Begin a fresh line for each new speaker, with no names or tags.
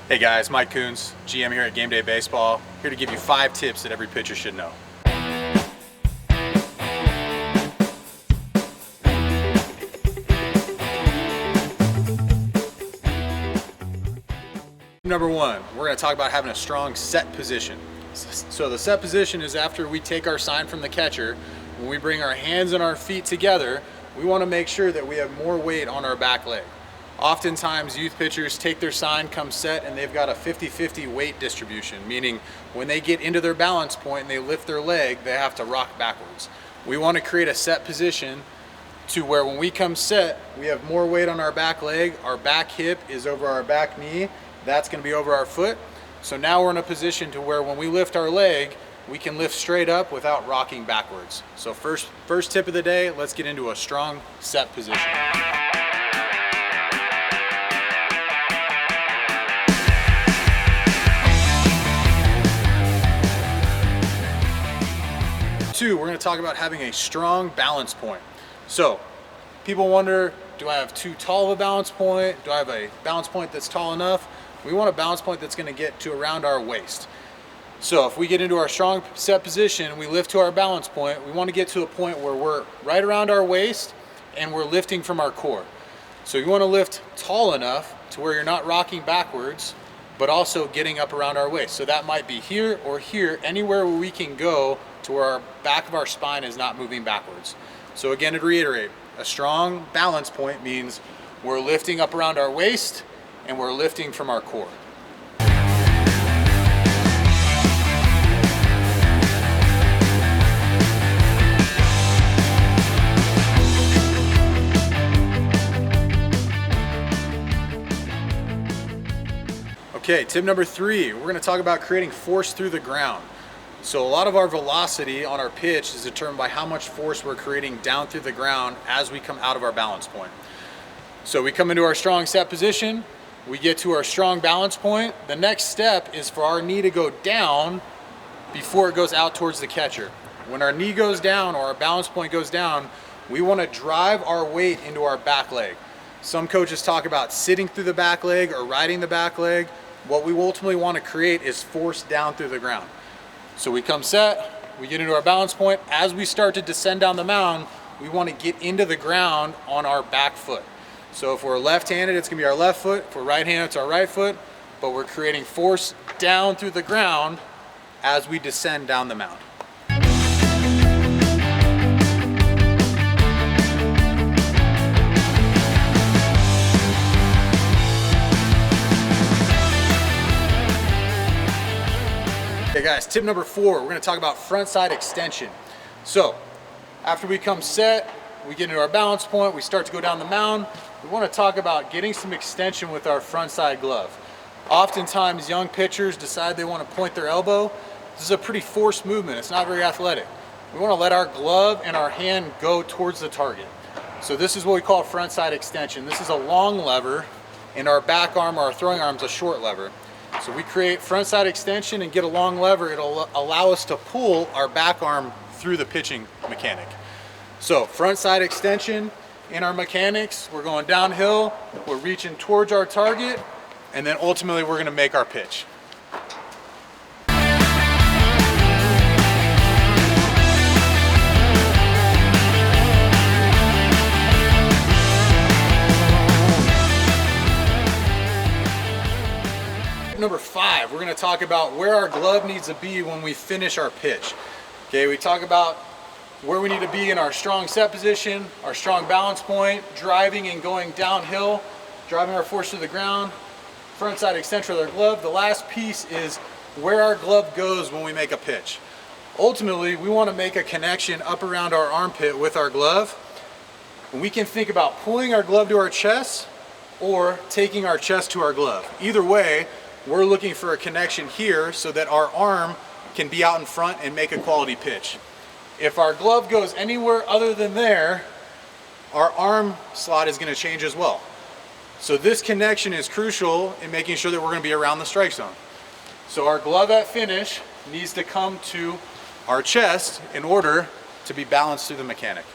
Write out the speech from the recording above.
Hey guys, Mike Coons, GM here at Gameday Baseball, here to give you 5 tips that every pitcher should know. Number 1, we're going to talk about having a strong set position. So the set position is after we take our sign from the catcher. When we bring our hands and our feet together, we want to make sure that we have more weight on our back leg. Oftentimes youth pitchers take their sign, come set, and they've got a 50-50 weight distribution, meaning when they get into their balance point and they lift their leg, they have to rock backwards. We want to create a set position to where when we come set, we have more weight on our back leg, our back hip is over our back knee, that's going to be over our foot. So now we're in a position to where when we lift our leg, we can lift straight up without rocking backwards. So first tip of the day, let's get into a strong set position. 2, we're going to talk about having a strong balance point. So people wonder, do I have too tall of a balance point? Do I have a balance point that's tall enough? We want a balance point that's going to get to around our waist. So if we get into our strong set position, we lift to our balance point, we want to get to a point where we're right around our waist and we're lifting from our core. So you want to lift tall enough to where you're not rocking backwards, but also getting up around our waist. So that might be here or here, anywhere where we can go to where our back of our spine is not moving backwards. So again, to reiterate, a strong balance point means we're lifting up around our waist and we're lifting from our core. Okay, tip number 3, we're going to talk about creating force through the ground. So a lot of our velocity on our pitch is determined by how much force we're creating down through the ground as we come out of our balance point. So we come into our strong set position, we get to our strong balance point. The next step is for our knee to go down before it goes out towards the catcher. When our knee goes down or our balance point goes down, we want to drive our weight into our back leg. Some coaches talk about sitting through the back leg or riding the back leg. What we ultimately want to create is force down through the ground. So we come set, we get into our balance point. As we start to descend down the mound, we want to get into the ground on our back foot. So if we're left-handed, it's going to be our left foot. If we're right-handed, it's our right foot. But we're creating force down through the ground as we descend down the mound. Okay guys, tip number 4, we're going to talk about front side extension. So after we come set, we get into our balance point, we start to go down the mound, we want to talk about getting some extension with our front side glove. Oftentimes young pitchers decide they want to point their elbow. This is a pretty forced movement, it's not very athletic. We want to let our glove and our hand go towards the target. So this is what we call front side extension. This is a long lever and our back arm or our throwing arm is a short lever. So we create front side extension and get a long lever. It'll allow us to pull our back arm through the pitching mechanic. So front side extension in our mechanics, we're going downhill, we're reaching towards our target, and then ultimately we're going to make our pitch. Number 5, we're going to talk about where our glove needs to be when we finish our pitch. Okay, we talk about where we need to be in our strong set position, our strong balance point, driving and going downhill, driving our force to the ground, front side extension of our glove. The last piece is where our glove goes when we make a pitch. Ultimately, we want to make a connection up around our armpit with our glove. And we can think about pulling our glove to our chest or taking our chest to our glove. Either way, we're looking for a connection here so that our arm can be out in front and make a quality pitch. If our glove goes anywhere other than there, our arm slot is going to change as well. So this connection is crucial in making sure that we're going to be around the strike zone. So our glove at finish needs to come to our chest in order to be balanced through the mechanic.